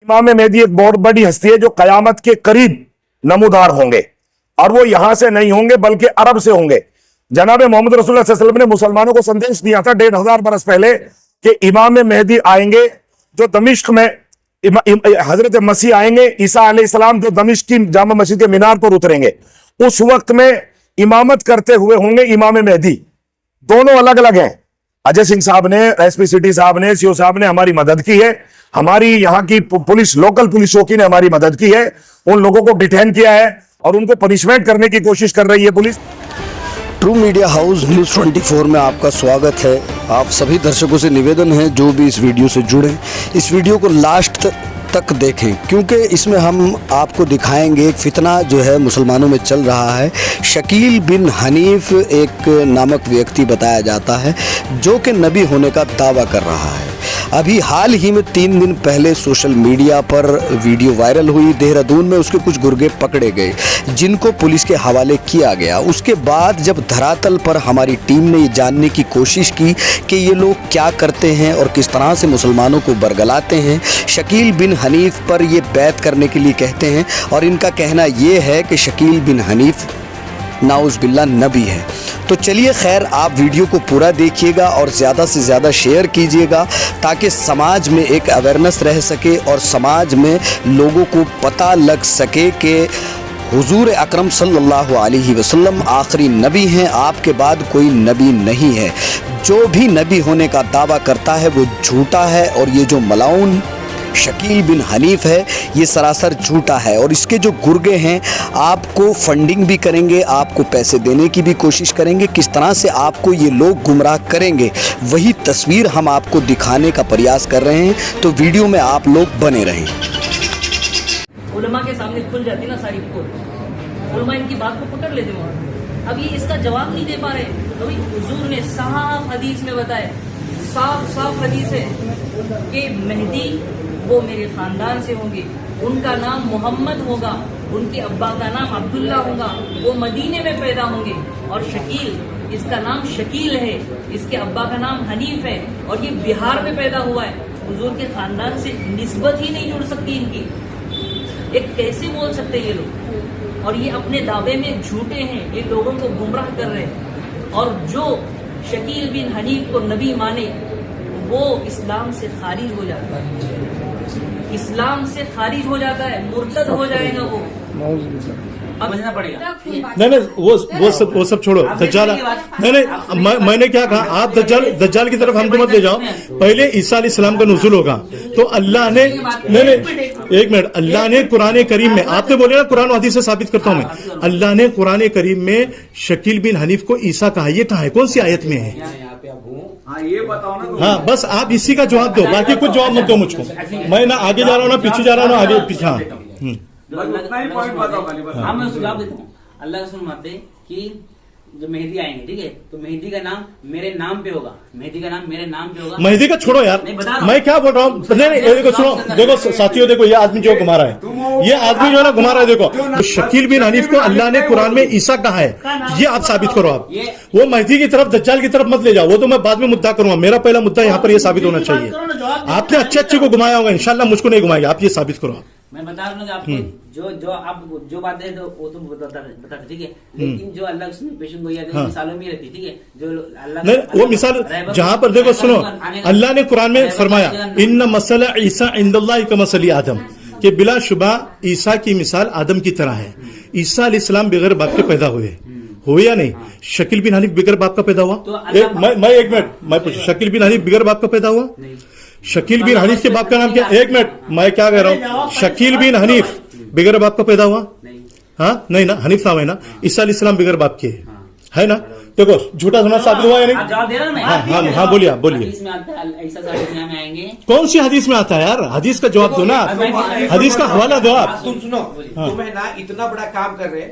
इमाम मेहदी एक बहुत बड़ी हस्ती है जो कयामत के करीब नमूदार होंगे, और वो यहां से नहीं होंगे बल्कि अरब से होंगे। जनाब मोहम्मद रसूलुल्लाह सल्लल्लाहु अलैहि वसल्लम ने मुसलमानों को संदेश दिया था 1500 बरस पहले कि इमाम मेहदी आएंगे जो दमिश्क में, हजरत मसीह आएंगे ईसा अलैहिस्सलाम जो दमिश्क की जामा मस्जिद के मीनार पर उतरेंगे। उस वक्त में इमामत करते हुए होंगे इमाम मेहदी। दोनों अलग अलग हैं। अजय सिंह साहब ने, एसपी सिटी साहब ने, सीओ साहब ने हमारी मदद की है, हमारी यहाँ की पुलिस, लोकल पुलिस चौकी ने हमारी मदद की है। उन लोगों को डिटेन किया है और उनको पनिशमेंट करने की कोशिश कर रही है police. True media house news 24 में आपका स्वागत है। आप सभी दर्शकों से निवेदन है जो भी इस वीडियो से जुड़े, इस वीडियो को लास्ट तक देखें, क्योंकि इसमें हम आपको दिखाएंगे एक फितना जो है मुसलमानों में चल रहा है। शकील बिन हनीफ एक नामक व्यक्ति बताया जाता है जो कि नबी होने का दावा कर रहा है। अभी हाल ही में 3 दिन पहले सोशल मीडिया पर वीडियो वायरल हुई। देहरादून में उसके कुछ गुर्गे पकड़े गए जिनको पुलिस के हवाले किया गया। उसके बाद जब धरातल पर हमारी टीम ने ये जानने की कोशिश की कि ये लोग क्या करते हैं और किस तरह से मुसलमानों को बरगलाते हैं, शकील बिन हनीफ पर ये बैत करने के लिए कहते हैं और इनका कहना ये है कि शकील बिन हनीफ नाउज़ बिल्लाह नबी है। तो चलिए खैर, आप वीडियो को पूरा देखिएगा और ज़्यादा से ज़्यादा शेयर कीजिएगा ताकि समाज में एक अवेयरनेस रह सके और समाज में लोगों को पता लग सके कि हुजूर अकरम सल्लल्लाहु अलैहि वसल्लम आखिरी नबी हैं, आपके बाद कोई नबी नहीं है। जो भी नबी होने का दावा करता है वो झूठा है और ये जो मलाउन शकील बिन हनीफ है ये सरासर झूठा है। और इसके जो गुर्गे हैं आपको फंडिंग भी करेंगे, आपको पैसे देने की भी कोशिश करेंगे। किस तरह से आपको ये लोग गुमराह करेंगे वही तस्वीर हम आपको दिखाने का प्रयास कर रहे हैं। तो वीडियो में आप लोग बने रहें। उलमा के सामने खुल जाती ना सारी पोल, उलमा इनकी बात को पकड़ लेते वहाँ। अब ये इसका जवाब नहीं दे पा रहे। अभी हुजूर ने साफ हदीस में बताया, साफ हदीस है कि मेहदी वो मेरे खानदान से होंगे, उनका नाम मोहम्मद होगा, उनके अब्बा का नाम अब्दुल्ला होगा, वो मदीने में पैदा होंगे। और शकील, इसका नाम शकील है, इसके अब्बा का नाम हनीफ है और ये बिहार में पैदा हुआ है। हुजूर के खानदान से निस्बत ही नहीं जुड़ सकती इनकी। ये कैसे बोल सकते ये लोग? और ये अपने दावे में झूठे हैं, ये लोगों को गुमराह कर रहे हैं। और जो शकील बिन हनीफ को नबी माने वो इस्लाम से खारिज हो जाता है, इस्लाम से खारिज हो जाता है, मुर्तद हो जाएगा वो। अब समझना पड़ेगा। नहीं, वो सब छोड़ो। दज्जाल, नहीं, मैंने क्या कहा, आप दज्जाल की तरफ हमको मत ले जाओ। पहले ईसा अलैहिस्सलाम का नुज़ूल होगा तो अल्लाह ने, नहीं, एक मिनट, अल्लाह ने कुरान करीम में, आपने बोले ना कुरान हदीस से साबित करता हूं मैं, अल्लाह ने कुरान करीम में शकील बिन हनीफ को ईसा कहा। ये कहा है, कौन सी आयत में है? ये बताओ ना। हाँ, बस आप इसी का जवाब दो, बाकी कुछ जवाब मत दो मुझको। मैं ना आगे जा रहा हूँ ना पीछे जा रहा हूँ ना आगे पीछे। हाँ, उतना ही पॉइंट बताओ खाली बस। हाँ, मैं सुझाव देता हूँ। अल्लाह रसूल मानते कि जब मेहदी आएंगे, ठीक है, तो मेहदी का नाम मेरे नाम पे होगा, मेहदी का नाम मेरे नाम पे होगा। मेहदी का छोड़ो यार, मैं क्या बोल रहा हूँ। नहीं, देखो सुनो, देखो साथियों, देखो ये आदमी जो घुमा रहा है, ये आदमी जो है ना घुमा रहा है, देखो शकील बिन हनीफ को अल्लाह ने कुरान में ईसा कहा है, ये आप साबित करो। आप वो मेहदी की तरफ, दज्जाल की तरफ मत ले जाओ, वो तो मैं बाद में मुद्दा करूंगा। मेरा पहला मुद्दा यहाँ पर ये साबित होना चाहिए। आपने अच्छे को घुमाया होगा, इंशाल्लाह मुझको नहीं घुमाएगा। आप ये साबित करो। मैं बता रहा हूँ कि आपको जो आप जो बात है तो वो तो बताते, ठीक है, लेकिन जो अल्लाह की पेशन गोई मिसालों में रहती, ठीक है, जो अल्लाह नहीं, वो मिसाल जहाँ पर देखो सुनो, अल्लाह ने कुरान में फरमाया इन्ना मसला ईसा इंदल्लाहि कमसली आदम, कि बिलाशुबा ईसा की मिसाल आदम की तरह है। ईसा अलैहिस्सलाम बगैर बाप के पैदा हुए या नहीं? शकील बिन हनीफ बगैर बाप का पैदा हुआ? मैं एक मिनट, मैं पूछ, शकील बिन हनीफ बगैर बाप का पैदा हुआ? शकील बिन हनीफ के बाप का नाम क्या? एक मिनट, मैं क्या कह रहा हूँ, शकील बिन हनीफ बगैर बाप का पैदा हुआ? हाँ, नहीं ना, हनीफ नाम है ना। ईसा अलैहिस्सलाम बगैर बाप के है ना। देखो झूठा सुना साबित हुआ या नहीं? जवाब दे रहा मैं। हाँ, बोलिए। कौन सी हदीस में आता है यार? हदीस का जवाब दो ना, हदीस का हवाला दो आप। तुम सुनो, तुम है ना इतना बड़ा काम कर रहे,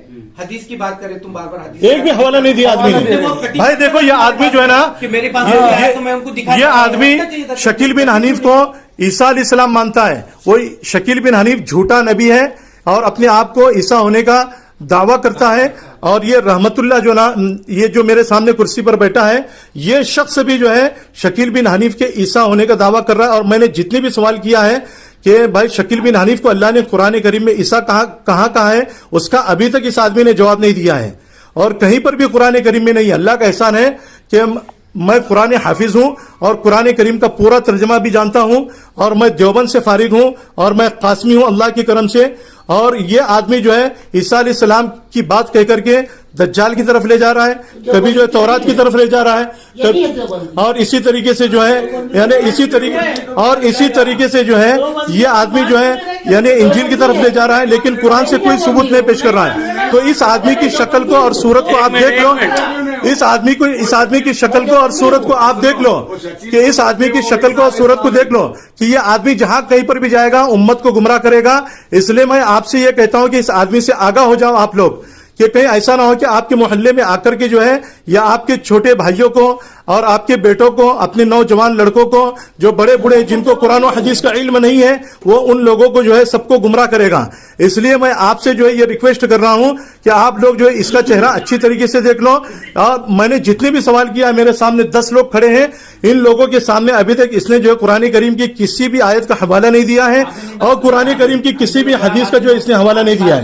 हदीस की बात कर रहे, तुम बार बार हदीस, एक भी हवाला नहीं दिया आदमी ने। भाई देखो ये आदमी जो है ना, कि मेरे पास तो मैं उनको दिखा, ये आदमी शकील बिन हनीफ को ईसा अलैहिस्सलाम मानता है। वो शकील बिन हनीफ झूठा नबी है और अपने आप को ईसा होने का दावा करता है। और ये रहमतुल्लाह जो ना, ये जो मेरे सामने कुर्सी पर बैठा है, ये शख्स भी जो है शकील बिन हनीफ के ईसा होने का दावा कर रहा है। और मैंने जितने भी सवाल किया है कि भाई शकील बिन हनीफ को अल्लाह ने कुरान करीम में ईसा कहाँ है, उसका अभी तक इस आदमी ने जवाब नहीं दिया है, और कहीं पर भी कुरान करीम में नहीं है। अल्लाह का एहसान है कि मैं कुरान हाफिज हूं और कुरान करीम का पूरा तर्जमा भी जानता हूं, और मैं देवबंद से फारिग हूं, और मैं कासमी हूं अल्लाह के करम से। और ये आदमी जो है ईसा अलैहिस्सलाम की बात कह करके दज्जाल की तरफ ले जा रहा है, कभी जो है तौरात की तरफ ले जा रहा है, और इसी तरीके से जो है यानी इसी तरीके से जो है ये आदमी जो है यानी इंजील की तरफ ले जा रहा है, लेकिन कुरान से कोई सबूत नहीं पेश कर रहा है। तो इस आदमी की शक्ल को और सूरत को आप देख लो, इस आदमी की शक्ल को और सूरत को आप देख लो, कि इस आदमी की शक्ल को और सूरत को देख लो कि ये आदमी जहां कहीं पर भी जाएगा उम्मत को गुमराह करेगा। इसलिए मैं आपसे ये कहता हूं कि इस आदमी से आगाह हो जाओ आप लोग, कि कहीं ऐसा ना हो कि आपके मोहल्ले में आकर के जो है या आपके छोटे भाइयों को और आपके बेटों को, अपने नौजवान लड़कों को, जो बड़े बूढ़े जिनको कुरान और हदीस का इल्म नहीं है, वो उन लोगों को जो है सबको गुमराह करेगा। इसलिए मैं आपसे जो है ये रिक्वेस्ट कर रहा हूं कि आप लोग जो है इसका चेहरा अच्छी तरीके से देख लो। और मैंने जितने भी सवाल किया, मेरे सामने 10 लोग खड़े हैं, इन लोगों के सामने अभी तक इसने जो है कुरान करीम की किसी भी आयत का हवाला नहीं दिया है, और कुरान करीम की किसी भी हदीस का जो है इसने हवाला नहीं दिया है।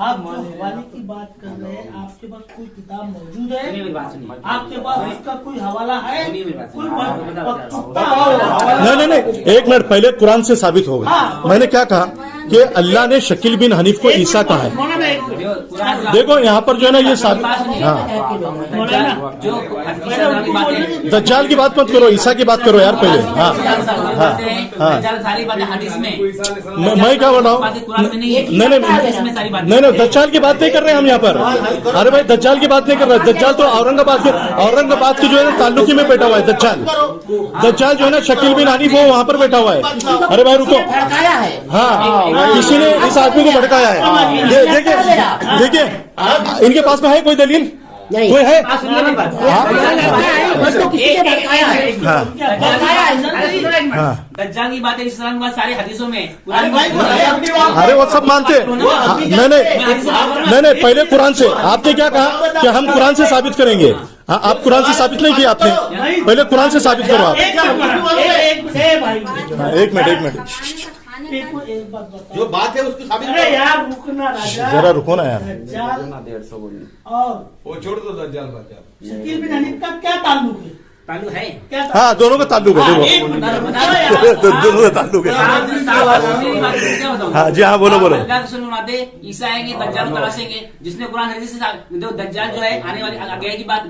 आप हवाले की बात कर रहे हैं, आपके पास कोई किताब मौजूद है? आपके पास उसका कोई हवाला है? नहीं, एक मिनट, पहले कुरान से साबित होगा। मैंने क्या कहा कि अल्लाह ने शकील बिन हनीफ को ईसा कहा है। देखो यहाँ पर जो है ना ये साबित, दज्जाल की बात मत करो, ईसा की बात करो यार पहले। मैं क्या बोल रहा हूँ, नहीं, दज्जाल की बात नहीं कर रहे हम यहाँ पर। अरे भाई दज्जाल की बात नहीं कर रहे, दज्जाल तो औरंगाबाद की जो है ना ताल्लुकी में बैठा हुआ है दज्जाल जो है ना शकील बिन हनीफ वो वहां पर बैठा हुआ है। अरे भाई रुको, हाँ किसी ने इस आदमी को भड़काया है। देखिए इनके पास में है कोई दलील? कोई है? दज्जाल की बात है इस्लाम की बात सारी हदीसों में। अरे वो सब मानते हैं। नहीं, पहले कुरान से। आपने क्या कहा कि हम कुरान से साबित करेंगे? आप कुरान से साबित नहीं किया आपने, पहले कुरान से साबित करो आप। एक मिनट, जो बात है उसको साबित अरे यार रुकना राजा, जरा रुको ना यार। और वो छोड़ दो दज्जाल बात। शकील बिन हनीफ का क्या ताल्लुक है? ताल्लुक है क्या हाँ दोनों का ताल्लुक है। दोनों का ताल्लुक है। हाँ जी, हाँ बोलो। ईसा आएंगे, दज्जाल को तलाशेंगे, जिसने कुरान हदीस से दज्जाल जो है आने वाली गैर की बात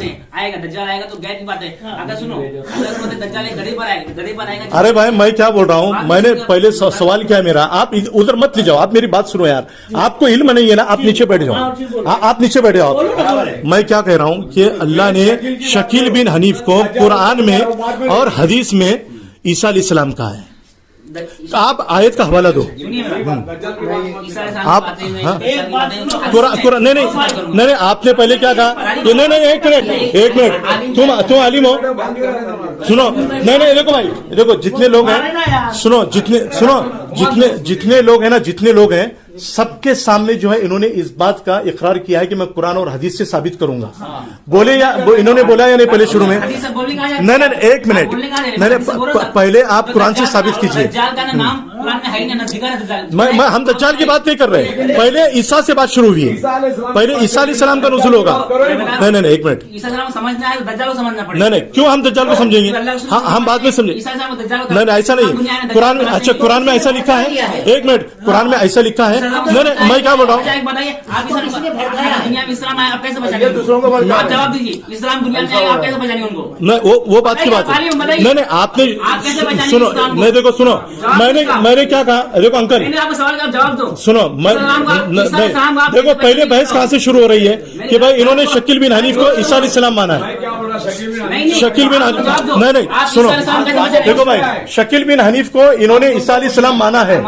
है, आएगा दज्जाल आएगा तो गैर की बात है। अगर सुनो दज्जाल गधे पर आएगा। अरे भाई मैं क्या बोल रहा हूँ, मैंने पहले सवाल किया मेरा, आप उधर मत ले जाओ, आप मेरी बात सुनो यार। आपको इल्म नहीं है ना, आप नीचे बैठ जाओ, आप नीचे बैठ जाओ। मैं क्या कह रहा हूँ कि अल्लाह ने शकील बिन हनीफ को कुरान में और हदीस में ईसा अलैहिस्सलाम कहा है। तो आप आयत का हवाला दो। आप नहीं, आपने पहले क्या कहा? नहीं, एक मिनट, तुम आलिम हो, सुनो। नहीं, देखो भाई, देखो जितने लोग हैं, जितने लोग हैं सबके सामने जो है इन्होंने इस बात का इकरार किया है कि मैं कुरान और हदीस से साबित करूंगा। बोले या इन्होंने बोला या नहीं पहले शुरू में? नहीं, एक मिनट, नहीं, पहले आप कुरान से साबित कीजिए। हम दज्जाल की बात नहीं कर रहे, पहले ईसा से बात शुरू हुई है, पहले ईसा अलैहिस्सलाम का नुज़ूल होगा। नहीं, एक मिनट, नहीं, क्यों हम दज्जाल को समझेंगे? हम बाद में समझेंगे। नहीं, ऐसा नहीं, कुरान में, अच्छा कुरान में ऐसा लिखा है? एक मिनट, कुरान में ऐसा लिखा है? नहीं, मैं क्या बोल रहा हूँ, दूसरों को जवाब दीजिए, इस्लाम दुनिया में आप कैसे पहचानेंगे उनको? नहीं, वो बात की बात है। नहीं, आपने सुनो, नहीं देखो सुनो, मैंने क्या कहा? देखो अंकल, आपको सवाल का जवाब दो। सुनो, देखो पहले बहस कहाँ से शुरू हो रही है कि भाई इन्होंने शकील बिन हनीफ को ईसा अलैहिस्सलाम माना है। शकील बिन हनीफ, नहीं, सुनो, देखो भाई, शकील बिन हनीफ को इन्होंने ईसा अलैहिस्सलाम माना है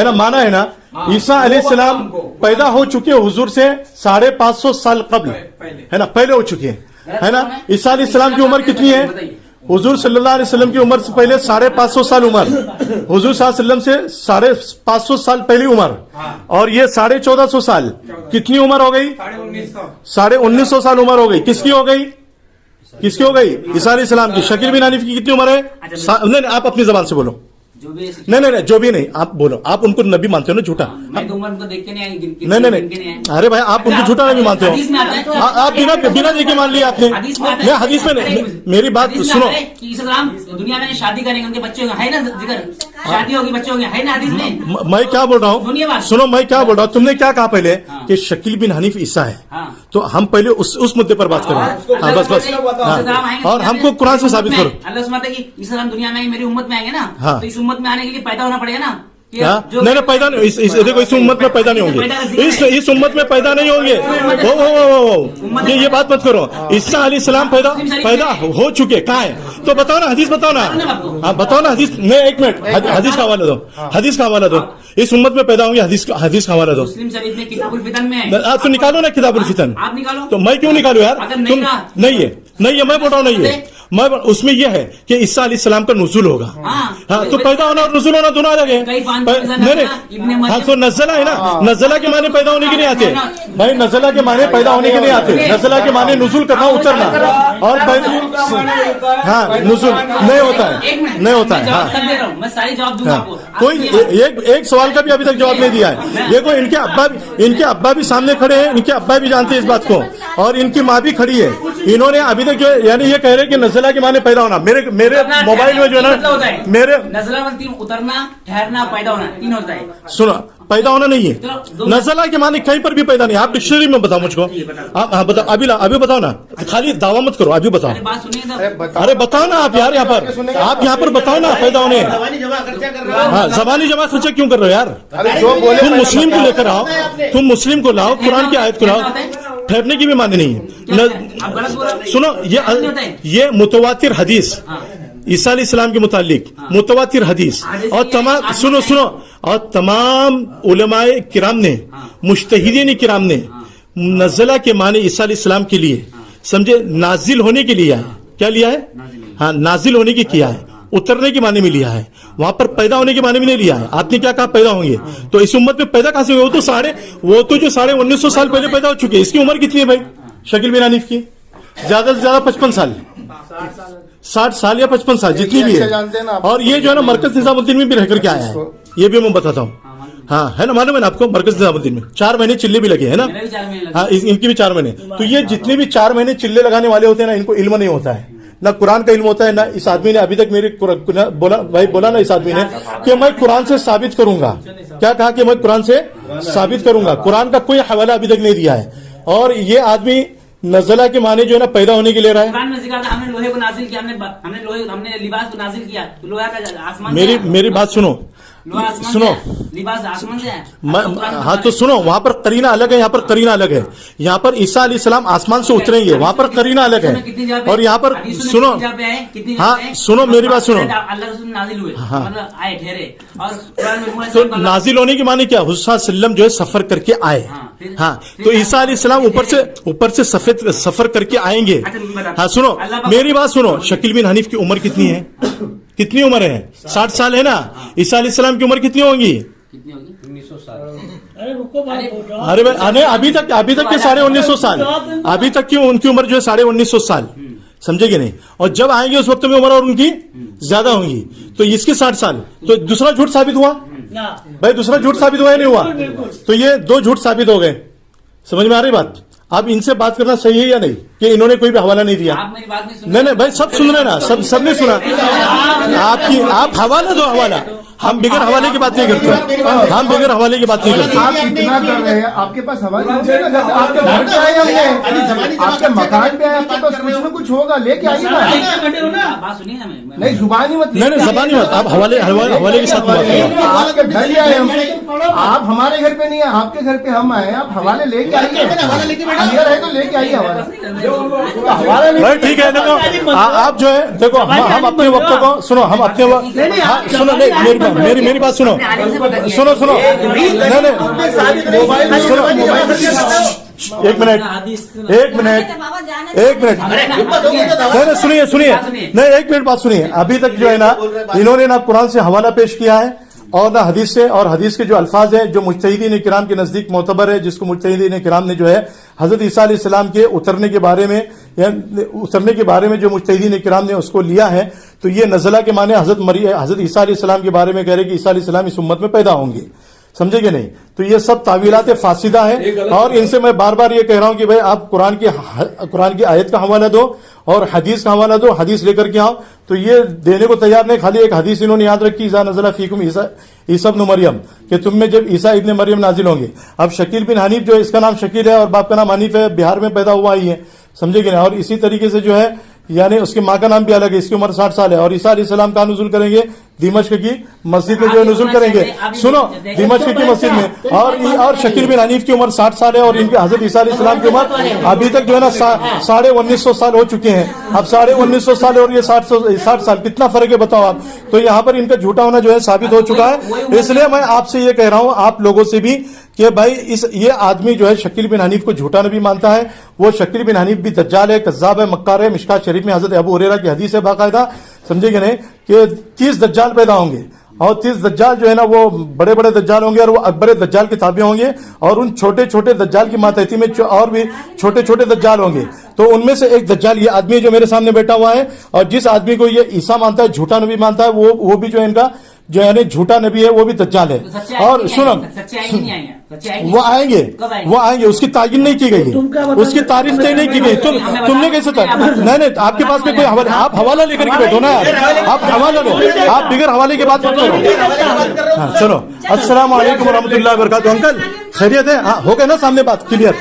ना? माना है ना? ईसा अलैहिस्सलाम पैदा हो चुके हुजूर से 550 साल कब्ल, है ना? पहले हो चुके हैं, है ना? ईसा अलैहिस्सलाम की उम्र कितनी है? हुजूर सल्लल्लाहु अलैहि वसल्लम की उम्र से पहले 550 साल उम्र, हुजूर सल्लल्लाहु अलैहि वसल्लम से 550 साल पहली उम्र, और ये 1450 साल, कितनी उम्र हो गई? 1950 साल उम्र हो गई। किसकी हो गई? किसकी हो गई? ईसा अलैहिस्सलाम की। शकील बिन हनीफ की कितनी उम्र है? नहीं, आप अपनी जबान से बोलो। जो भी नहीं, जो भी नहीं, आप बोलो। आप उनको नबी मानते हो ना? झूठा। मैं तो उम्र उनको देख के नहीं आई, नहीं, अरे भाई आप उनको झूठा नबी मानते हो। हदीस में आता है। आप बिना देखे मान लिया आपने। हदीस में आता है। नहीं, हदीस में नहीं, मेरी बात हदीस में सुनो। आता है कि इस्लाम दुनिया में शादी करेंगे, उनके बच्चे होंगे, है ना जिक्र, शादी होगी, बच्चे होंगे, है ना हदीस में। मैं क्या बोल रहा सुनिए हूँ, बात। सुनो मैं क्या बोल रहा हूँ। तुमने क्या कहा पहले हाँ। कि शकील बिन हनीफ ईसा है, हाँ। तो हम पहले उस मुद्दे पर बात करेंगे। हाँ, बस। हाँ, और हमको कुरान से साबित करो। अल्लाह सुबहान कि इस्लाम दुनिया में मेरी उम्मत में आएंगे ना, हाँ। तो इस उम्मत में आने के लिए पैदा होना पड़ेगा ना। क्या? नहीं, पैदा नहीं। देखो, इस उम्मत में पैदा नहीं होंगे। इस उम्मत में पैदा नहीं होंगे। वो ये बात मत करो। ईसा अलैहिस्सलाम पैदा हो चुके, कहाँ है? तो बताओ ना, हदीस बताओ ना। हाँ, बताओ ना हदीस। नहीं, एक मिनट, हदीस का हवाला दो। हदीस का हवाला दो। इस उम्मत में पैदा होंगे, हदीस का हवाला दो। मुस्लिम शरीफ में किताबुल फितन में है। तो निकालो ना किताबुल फितन। आप निकालो। तो मैं क्यों निकालू यार? अगर तुम नहीं है, मैं बोल रहा हूँ नहीं है। मैं उसमें यह है कि ईसा अलैहिस्सलाम का नुज़ूल होगा। हाँ, तो पैदा होना और नुज़ूल होना दोनों अलग है। नहीं, हाँ, तो नज़ला है ना। नज़ला के माने पैदा होने के लिए आते भाई, नज़ला के माने पैदा होने के लिए आते। नज़ला के माने नुज़ूल करना, उतरना, और हाँ, नुज़ूल नहीं होता है, नहीं होता है। हाँ, मैं सारी जवाब दूंगा आपको। कोई एक सवाल का भी अभी तक जवाब नहीं दिया है। देखो, इनके अब्बा भी सामने खड़े हैं, इनके अब्बा भी जानते हैं इस बात को, और इनकी माँ भी खड़ी है। इन्होंने अभी तक जो यानी ये कह रहे हैं कि नज़ला के माने पैदा होना। मेरे मोबाइल में जो है ना, मेरे नज़ला में 3 उतरना, ठहरना, पैदा होना 3 होता है। सुनो, पैदा होना नहीं है। नज़ला के माने कहीं पर भी पैदा नहीं। आप डिक्शनरी में बताओ मुझको। आप हाँ बताओ, अभी बताओ ना, खाली दावा मत करो, अभी बताओ। बात सुनिए, अरे बताओ ना आप यार, यहाँ पर आप यहाँ पर बताओ ना पैदा होने। हाँ, जबानी जमा खर्चा क्यों कर रहे हो यार? तुम मुस्लिम को लेकर आओ, तुम मुस्लिम को लाओ, कुरान की आयत को लाओ। ठहरने की भी माने नहीं है। सुनो, ये मुतवातिर हदीस ईसा अलैहिस्सलाम के मुतालिक मुतवातिर हदीस, और तमाम सुनो और तमाम उलमाए किराम ने, मुज्तहिदीन किराम ने नज़ला के माने ईसा अलैहिस्सलाम के लिए समझे नाजिल होने के लिए है। क्या लिया है? हाँ, नाजिल होने की किया है, उतरने के माने में लिया है। वहां पर पैदा होने के माने में नहीं लिया है। आपने क्या कहा? पैदा होंगे। तो इस उम्मत में पैदा कहां से हुए? वो तो जो 1950 साल पहले पैदा हो चुके हैं। इसकी उम्र कितनी है भाई शकील बिन हनीफ की? ज्यादा से ज्यादा 55 साल, 60 साल या 55 साल, जितनी भी है। और ये जो है ना मरकज निजामुद्दीन में भी रह करके आया है, ये भी मैं बताता हूँ। हाँ, है ना, मालूम है ना आपको? मरकज निजामुद्दीन में 4 महीने चिल्ले भी लगे, है ना? हाँ, इनकी भी 4 महीने। तो ये जितने भी 4 महीने चिल्ले लगाने वाले होते हैं ना, इनको इल्म नहीं होता है, ना कुरान का इल्म होता है, ना इस आदमी ने अभी तक मेरे बोला ना इस आदमी ने कि मैं कुरान से साबित करूंगा। क्या कहा कि मैं कुरान से साबित करूंगा? कुरान का कोई हवाला अभी तक नहीं दिया है। और ये आदमी नज़ला के माने जो है ना पैदा होने के लिए रहा है। कुरान में जिक्र था, हमने लोहे को नाजिल किया, हमने लिबास को नाजिल किया। तो लोहा का आसमान, मेरी बात सुनो, लिबास आसमान से है। हाँ, तो सुनो, वहां पर करीना अलग है, यहाँ पर करीना अलग है। यहाँ पर ईसा अलैहिस्सलाम आसमान से उतरेंगे, वहां पर करीना अलग है। और यहाँ पर सुनो, हाँ सुनो, मेरी बात सुनो। अल्लाह रसूल नाजिल हुए, मतलब आए, ठहरे। और तो नाजिल होने के माने क्या? हुज़ूर सल्लम जो है सफर करके आए। हाँ, तो ईसा अलैहिस्सलाम ऊपर से सफर करके आएंगे। हाँ, सुनो मेरी बात सुनो। शकील बिन हनीफ की उम्र कितनी है? कितनी उम्र है? 60 साल है ना? ईसा अलैहिस्सलाम की उम्र कितनी होगी? 1900 साल। अरे भाई, अभी तक के 1950 साल, अभी तक की उनकी उम्र जो है 1950 साल, समझेगे नहीं? और जब आएंगे उस वक्त में उम्र और उनकी ज्यादा होंगी। तो इसके 60 साल, तो दूसरा झूठ साबित हुआ भाई, दूसरा झूठ साबित हुआ या नहीं हुआ? तो ये 2 झूठ साबित हो गए। समझ में आ रही बात? अब इनसे बात करना सही है या नहीं कि इन्होंने कोई भी हवाला नहीं दिया? आप मेरी बात नहीं सुन नहीं भाई, सब सुन रहे ना, सबने सुना। आप हवाला दो, हवाला। हम बिगर हवाले की बात नहीं करते, हम बिगर हवाले की बात नहीं करते। आप इतना कर रहे हैं, आपके पास हवाले आपके घर पे आए हमने, आपके मकान पे आए, आपके पास कुछ न कुछ होगा, लेके आइए ना। बात सुनिए ना, नहीं जुबानी मत, नहीं जबानी मत, आप हवाले के साथ बात करो। आपके घर ही आए हम, आप हमारे घर पे नहीं है, आपके घर पे हम आए, आप हवाले लेके आइए। अंदर है तो लेके आइए हवाला। भाई ठीक है, देखो आप जो है, देखो हम अपने वक्त को सुनो, हम अपने सुनो, नहीं मेरी बात सुनो, नहीं एक मिनट एक मिनट एक मिनट नहीं सुनिए सुनिए नहीं एक मिनट बात सुनिए। अभी तक जो है ना इन्होंने ना कुरान से हवाला पेश किया है और ना हदीस से, और हदीस के जो अल्फाज है जो मुज्तहिदीन किराम के नजदीक मोतबर है, जिसको मुज्तहिदीन किराम ने जो है हजरत ईसा अलैहिस्सलाम के उतरने के बारे में या उतरने के बारे में जो मुज्तहिदीन किराम ने उसको लिया है, तो ये नज़ला के माने हजरत ईसा अलैहिस्सलाम के बारे में कह रहे कि ईसा अलैहिस्सलाम इस उम्मत में पैदा होंगे, समझेगे नहीं। तो ये सब तावीलात फासिदा है और इनसे मैं बार बार ये कह रहा हूं कि भाई आप कुरान की आयत का हवाला दो और हदीस का हवाला दो, हदीस लेकर के आओ। तो ये देने को तैयार नहीं, खाली एक हदीस इन्होंने याद रखी, इज़ा नज़ला फीकुम ईसा इब्न मरियम, कि तुम में जब ईसा इब्न मरियम नाजिल होंगे। अब शकील बिन हनीफ जो इसका नाम शकील है और बाप का नाम हनीफ है, बिहार में पैदा हुआ ही है, समझेगे ना। और इसी तरीके से जो है यानी उसकी माँ का नाम भी अलग है, इसकी उम्र 60 साल है। और ईसा अलैहिस्सलाम का नुज़ुल करेंगे दिमश्क की मस्जिद में जो है नुज़ुल करेंगे, सुनो दिमश्क की मस्जिद में। और शकील बिन हनीफ की उम्र 60 साल है और इनके हजरत ईसा अलैहिस्सलाम की उम्र अभी तक जो है ना 1950 साल हो चुके हैं। अब 1950 साल और ये 60 साल, कितना फर्क है बताओ आप। तो यहाँ पर इनका झूठा होना जो है साबित हो चुका है। इसलिए मैं आपसे ये कह रहा हूं आप लोगों से भी कि भाई ये आदमी जो है शकील बिन हनीफ को झूठा नबी मानता है। वो शकील बिन हनीफ भी दज्जाल है, कज्जाब है, मक्कार है। मिशकात शरीफ में हजरत अबू हुरैरा की हदीस है बाकायदा, समझेंगे नहीं, कि 30 दज्जाल पैदा होंगे और 30 दज्जाल जो है ना वो बड़े बड़े दज्जाल होंगे और वो अकबर दज्जाल के ताबे होंगे। और उन छोटे छोटे दज्जाल की मातहती में और भी छोटे छोटे दज्जाल होंगे। तो उनमें से एक दज्जाल ये आदमी जो मेरे सामने बैठा हुआ है, और जिस आदमी को ये ईसा मानता है, झूठा नबी मानता है, वो भी जो है इनका जो है झूठा नबी है, वो भी दज्जाल है। और सुनो वो आएंगे, उसकी तायीन नहीं की गई है, उसकी तारीफ तय नहीं की गई। तुमने कैसे कहा? नहीं आपके पास में कोई हवाला, आप हवाला लेकर के बैठो ना यार, आप हवाला लो, आप बिगर हवाले की बात मत करो। हाँ चलो, अस्सलाम वालेकुम रहमतुल्लाहि व बरकातुहू। अंकल खैरियत है? हाँ हो गया ना सामने बात क्लियर।